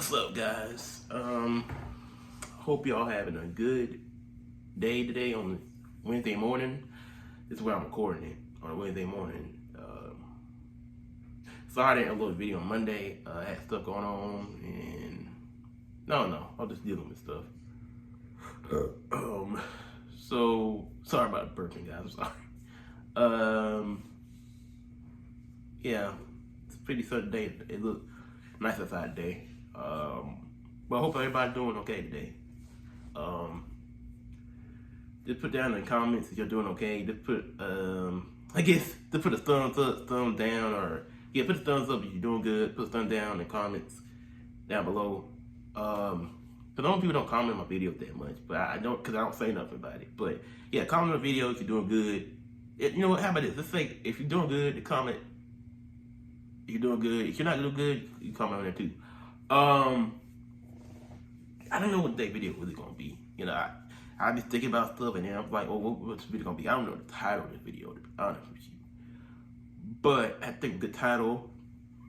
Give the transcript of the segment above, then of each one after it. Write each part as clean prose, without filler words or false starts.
What's up, guys? Hope y'all having a good day today on Wednesday morning. This is where I'm recording it on a Wednesday morning. Sorry I didn't upload a video on Monday. I had stuff going on, and no, I was just dealing with stuff. So sorry about the burping, guys. I'm sorry. Yeah, it's a pretty sunny day. It looked nice outside today. But I hope everybody's doing okay today. Just put down in the comments if you're doing okay. Just put, I guess, just put a thumbs up, thumbs down, or yeah, put a thumbs up if you're doing good. Put a thumbs down in the comments down below. Cause most people don't comment on my videos that much, but I don't, cause I don't say nothing about it. But yeah, comment on the video if you're doing good. You know what? How about this? Let's say if you're doing good, comment. If you're doing good, if you're not doing good, you comment on there too. I don't know what that video really gonna be. You know, I be thinking about stuff, and then I'm like, oh, what's the video gonna be? I don't know the title of the video, to be honest with you. But I think the title.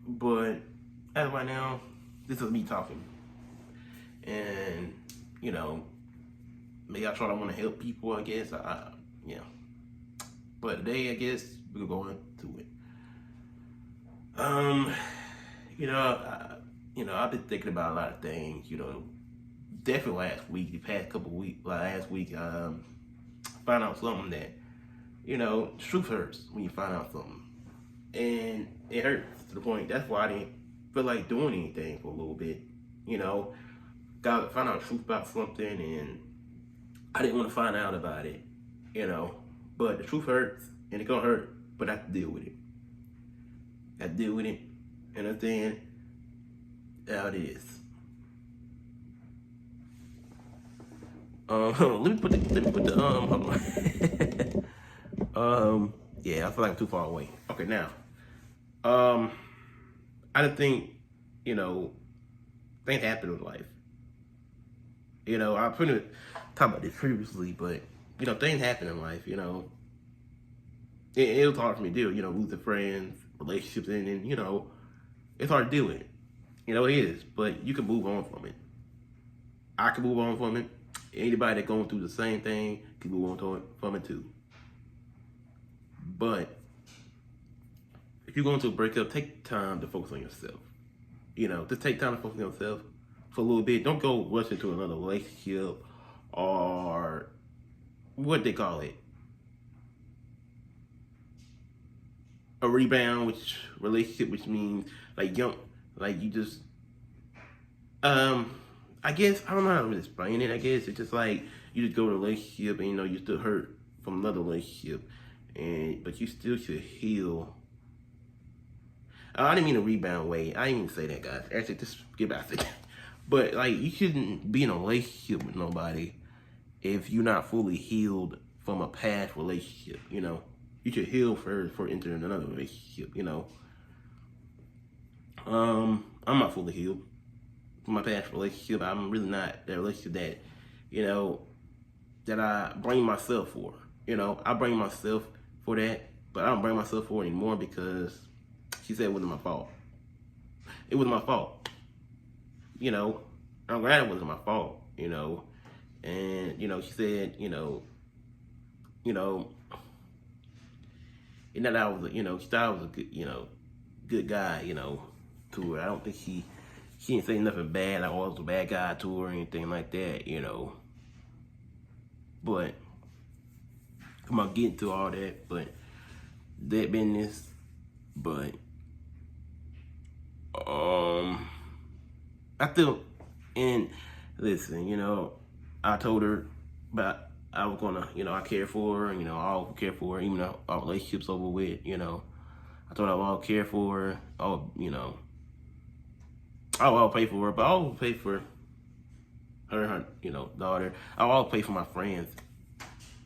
But as of right now, this is me talking, and you know, maybe I try to want to help people. I guess yeah. But today, I guess we're going to it. I've been thinking about a lot of things. You know, definitely last week, the past couple of weeks, last week, found out something that, you know, truth hurts when you find out something, and it hurts to the point. That's why I didn't feel like doing anything for a little bit. You know, found out the truth about something, and I didn't want to find out about it. You know, but the truth hurts, and it's gonna hurt, but I have to deal with it. I have to deal with it, and understand how it is. Let me put the hold on. Yeah, I feel like I'm too far away. Okay, now, I don't think, you know, things happen in life. You know, I pretty talked about this previously, but you know, things happen in life. You know, it was hard for me to deal. You know, losing friends, relationships, and you know, it's hard to deal with. You know, it is, but you can move on from it. I can move on from it. Anybody that's going through the same thing can move on from it too. But if you're going to a breakup, take time to focus on yourself. You know, just take time to focus on yourself for a little bit. Don't go rush into another relationship or what they call it, a rebound, which means like you just I guess, I don't know how to explain it. I guess it's just like you just go to a relationship and you know you still hurt from another relationship, but you still should heal. I didn't mean a rebound way. I didn't even say that, guys. Actually, just get back to that. But like, you shouldn't be in a relationship with nobody if you're not fully healed from a past relationship. You know, you should heal first before entering another relationship. You know, I'm not fully healed from my past relationship. I'm really not that relationship that, you know, that I blame myself for. You know, I blame myself for that, but I don't blame myself for it anymore because she said it wasn't my fault. It wasn't my fault. You know, I'm glad it wasn't my fault, you know. And, you know, she said, you know, and that I was, you know, she thought I was a good, you know, good guy, you know, to her. I don't think she didn't say nothing bad, like, oh, I was a bad guy to her or anything like that, you know. But I'm gonna get into all that, but that business, but I feel, and listen, you know, I told her about I was gonna, you know, I care for her, and, you know, I'll care for her, even though our relationship's over with, you know. I told her I'll care for her, you know, I'll pay for her, but I'll pay for her, you know, daughter. I'll pay for my friends,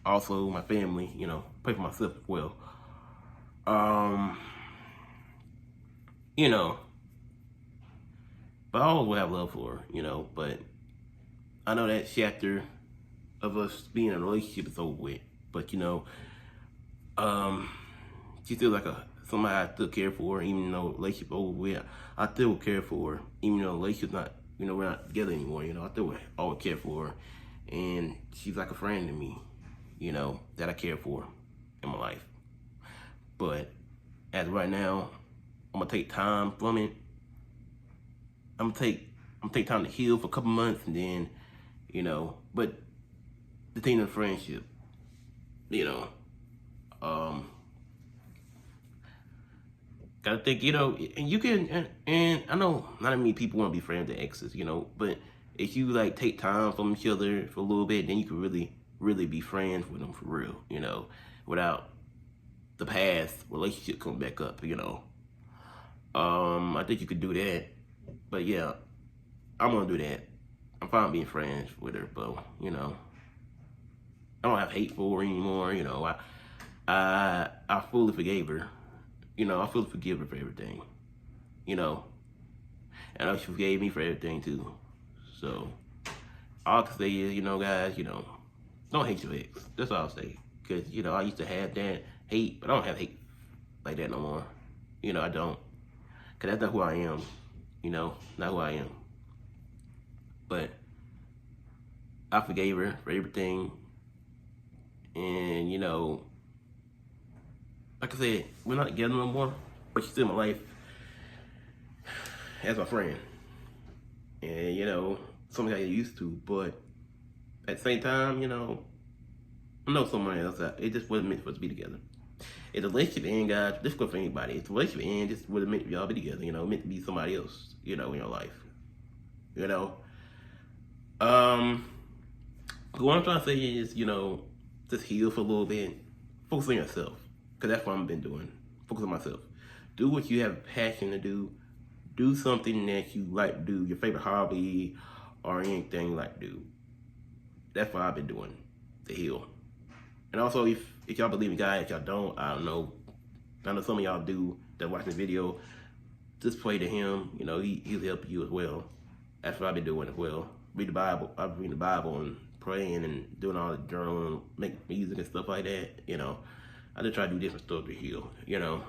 also my family, you know, pay for myself as well. You know, but I always will have love for her, you know, but I know that chapter of us being in a relationship is over with. But, you know, she's still like somebody I still care for, even though relationship over with. I still care for her, even though relationship's not You know, we're not together anymore. You know, I still always care for her, and she's like a friend to me. You know, that I care for in my life. But as of right now, I'm gonna take time from it. I'm gonna take time to heal for a couple months, and then, you know, but the thing of friendship, you know, gotta think, you know, and you can, and I know not many people want to be friends with exes, you know, but if you like take time from each other for a little bit, then you can really be friends with them for real, you know, without the past relationship come back up, you know. I think you could do that, but yeah, I'm gonna do that. I'm fine being friends with her, but you know, I don't have hate for her anymore. You know, I fully forgave her. You know, I fully forgive her for everything. You know, and I know she forgave me for everything too. So all I can say is, you know, guys, you know, don't hate your ex. That's all I'll say. Cause you know, I used to have that hate, but I don't have hate like that no more. You know, I don't. Cause that's not who I am. You know, not who I am. But I forgave her for everything. And, you know, like I said, we're not together no more, but she's still in my life as my friend. And, you know, something I get used to, but at the same time, you know, I know someone else. It just wasn't meant for us to be together. If the relationship end, guys, this goes for anybody. If the relationship end, just wasn't meant for y'all to be together, you know, meant to be somebody else, you know, in your life. You know? What I'm trying to say is, you know, just heal for a little bit. Focus on yourself. Because that's what I've been doing. Focus on myself. Do what you have passion to do. Do something that you like to do, your favorite hobby or anything you like to do. That's what I've been doing to heal. And also, if y'all believe in God, if y'all don't, I don't know. I know some of y'all do that watch the video. Just pray to Him. You know, He'll help you as well. That's what I've been doing as well. Read the Bible. I've been reading the Bible and praying and doing all the journaling, make music and stuff like that. You know, I just try to do different stuff to heal. You know,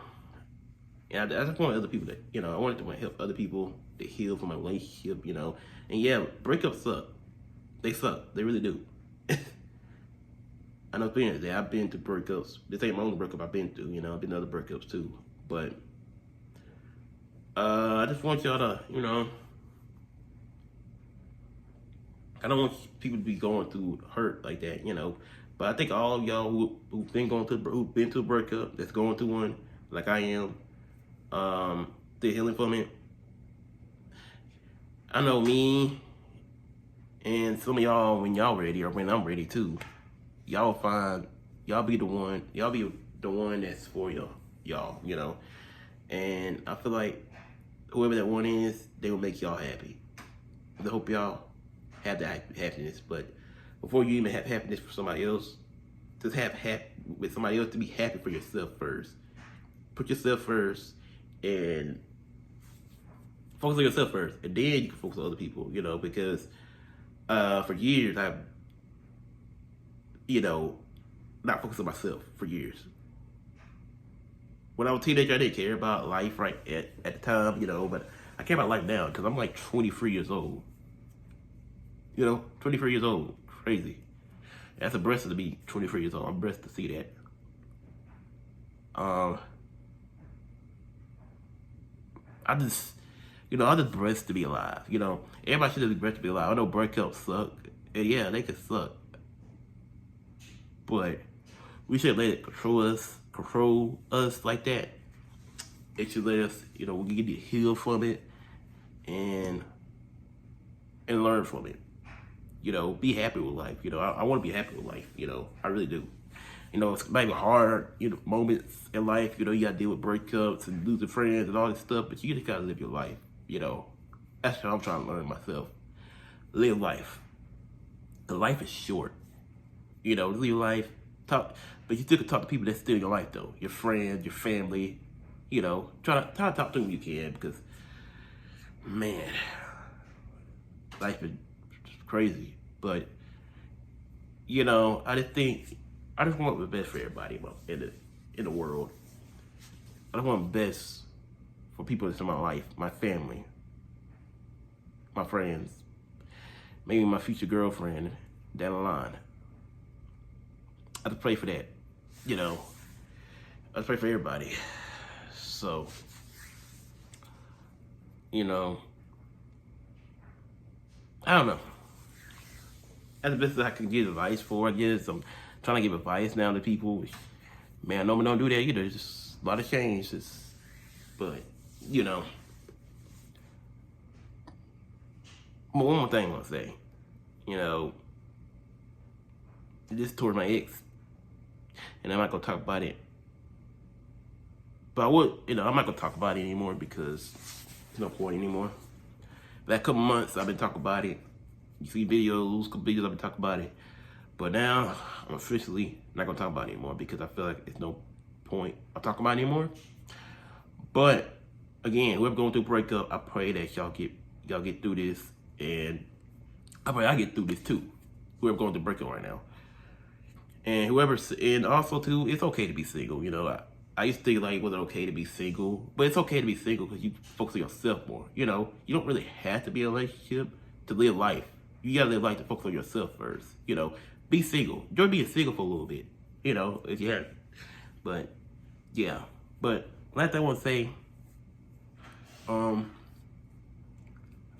and I just want other people to, you know, I wanted to help other people to heal from a relationship. You know, and yeah, breakups suck. They suck. They really do. I know things that I've been to breakups. This ain't my only breakup I've been through. You know, I've been to other breakups too. But I just want y'all to, you know, I don't want people to be going through hurt like that, you know. But I think all of y'all who've been through a breakup, that's going through one, like I am, they're healing from it. I know me and some of y'all, when y'all ready or when I'm ready too, y'all be the one that's for y'all, you know. And I feel like whoever that one is, they will make y'all happy. I hope y'all have that happiness, but before you even have happiness for somebody else, just have with somebody else to be happy for yourself first. Put yourself first and focus on yourself first, and then you can focus on other people, you know, because for years I've, you know, not focused on myself for years. When I was a teenager, I didn't care about life right at the time, you know, but I care about life now because I'm like 23 years old. You know, 23 years old. Crazy. That's a blessing to be 23 years old. I'm blessed to see that. I'm just blessed to be alive. You know, everybody should be blessed to be alive. I know breakups suck. And yeah, they can suck. But we should let it control us like that. It should let us, you know, we get to heal from it and learn from it. You know, be happy with life. You know, I want to be happy with life. You know, I really do. You know, it's maybe hard, you know, moments in life. You know, you got to deal with breakups and losing friends and all this stuff, but you just got to live your life. You know, that's what I'm trying to learn myself. Live life. The life is short. You know, live your life. Talk, but you still can talk to people that's still in your life, though. Your friends, your family. You know, try to talk to them when you can, because, man, life is crazy. But, you know, I just want the best for everybody in the world. I just want the best for people that's in my life, my family. my friends, maybe my future girlfriend down the line. I have to pray for that, you know. I have to pray for everybody. So, you know, I don't know. That's the best I can give advice for. I guess I'm trying to give advice now to people. Man, no, don't do that either. It's just a lot of change. But, you know, one more thing I want to say. You know, this toward my ex, and I'm not gonna talk about it. But I would, you know, I'm not gonna talk about it anymore because there's no point anymore. That couple months I've been talking about it. You see videos, couple videos I've been talking about it. But now I'm officially not gonna talk about it anymore because I feel like it's no point of talking about it anymore. But again, whoever going through breakup, I pray that y'all get through this, and I pray I get through this too. Whoever going through breakup right now, and also too, it's okay to be single. You know, I used to think like it wasn't okay to be single, but it's okay to be single because you focus on yourself more. You know, you don't really have to be in a relationship to live life. You gotta live life to focus on yourself first. You know, be single. Enjoy being single for a little bit. You know, if you have. But yeah, but last thing I want to say, I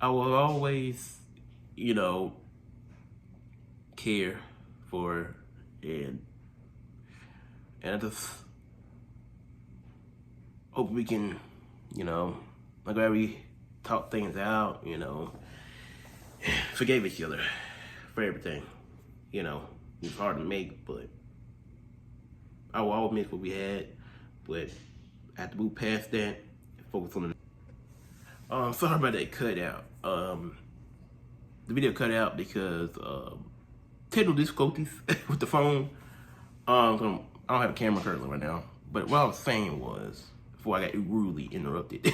will always, you know, care for and I just hope we can, you know, like we talk things out, you know, forgave each other for everything. You know, it's hard to make, but I will always miss what we had, but I have to move past that and focus on the sorry about that cutout. The video cut out because technical difficulties with the phone. I don't have a camera currently right now, but what I was saying was, before I got rudely interrupted,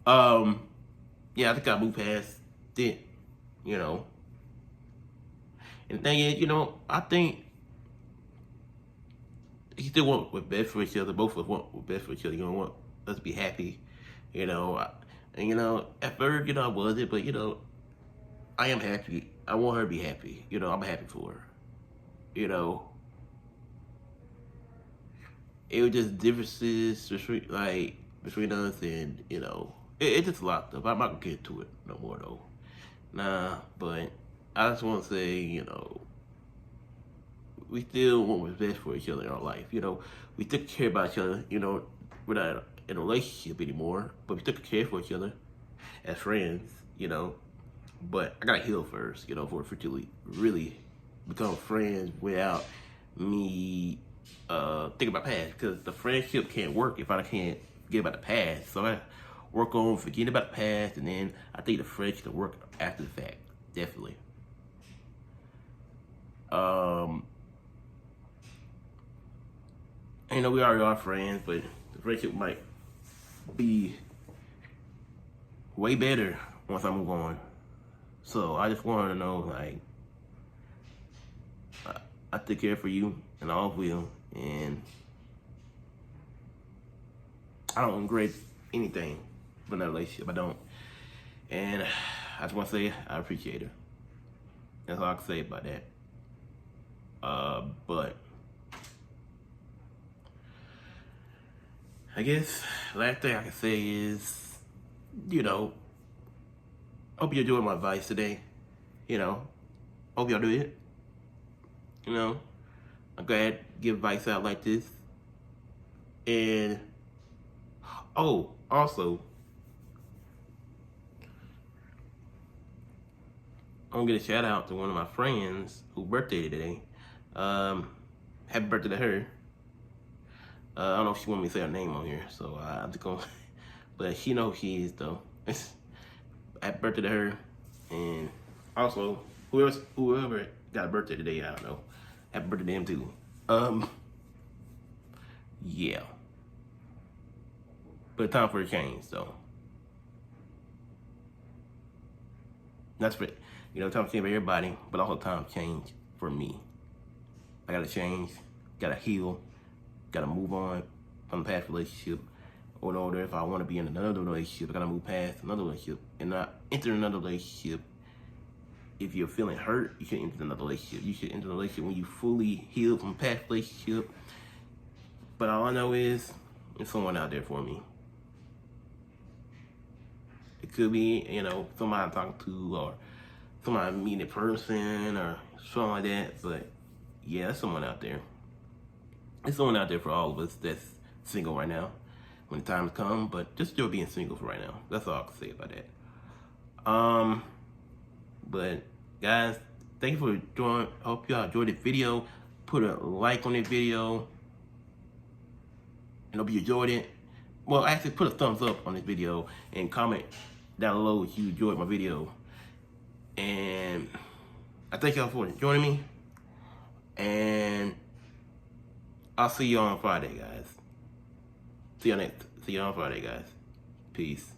yeah, I think I moved past it, you know. And the thing is, you know, I think he still want what's best for each other. Both of us want what's best for each other. You know, want us to be happy, you know. And, you know, at first, you know, I wasn't, but, you know, I am happy. I want her to be happy. You know, I'm happy for her. You know, it was just differences between us, and, you know, it just locked up. I'm not gonna get into it no more though. Nah, but I just want to say, you know, we still want what's best for each other in our life. You know, we still care about each other. You know, we're not in a relationship anymore, but we still care for each other as friends. You know, but I gotta heal first. You know, for it to really become friends without me think about past, because the friendship can't work if I can't forget about the past. So I work on forgetting about the past, and then I think the friendship will work after the fact. Definitely. You know, we already are friends, but the friendship might be way better once I move on. So I just wanted to know, like, I take care for you, and I always will, and I don't regret anything from that relationship. I don't. And I just want to say I appreciate her. That's all I can say about that. But I guess last thing I can say is, you know, hope you're doing my advice today. You know, hope y'all do it. You know, I'm glad to give advice out like this. And oh, also, I'm gonna get a shout out to one of my friends whose birthday today. Happy birthday to her. I don't know if she want me to say her name on here, so I'm just gonna, but she knows who she is though. Happy birthday to her, and also whoever got a birthday today, I don't know. Happy birthday to them too. Yeah. But time for a change, so. That's for, you know, time to change for everybody, but also time to change for me. I gotta change, gotta heal, gotta move on from the past relationship, or in order if I want to be in another relationship, I gotta move past another relationship and not enter another relationship. If you're feeling hurt, you should enter another relationship. You should enter a relationship when you fully healed from past relationship. But all I know is there's someone out there for me. It could be, somebody I'm talking to or somebody I meet in person or something like that. But yeah, there's someone out there. There's someone out there for all of us that's single right now when the time comes, but just still being single for right now. That's all I can say about that. But guys, thank you for joining. I hope y'all enjoyed the video. Put a like on the video. And hope you enjoyed it. Well, actually put a thumbs up on this video and comment down below if you enjoyed my video. And I thank y'all for joining me. And I'll see you on Friday, guys. See you on Friday, guys. Peace.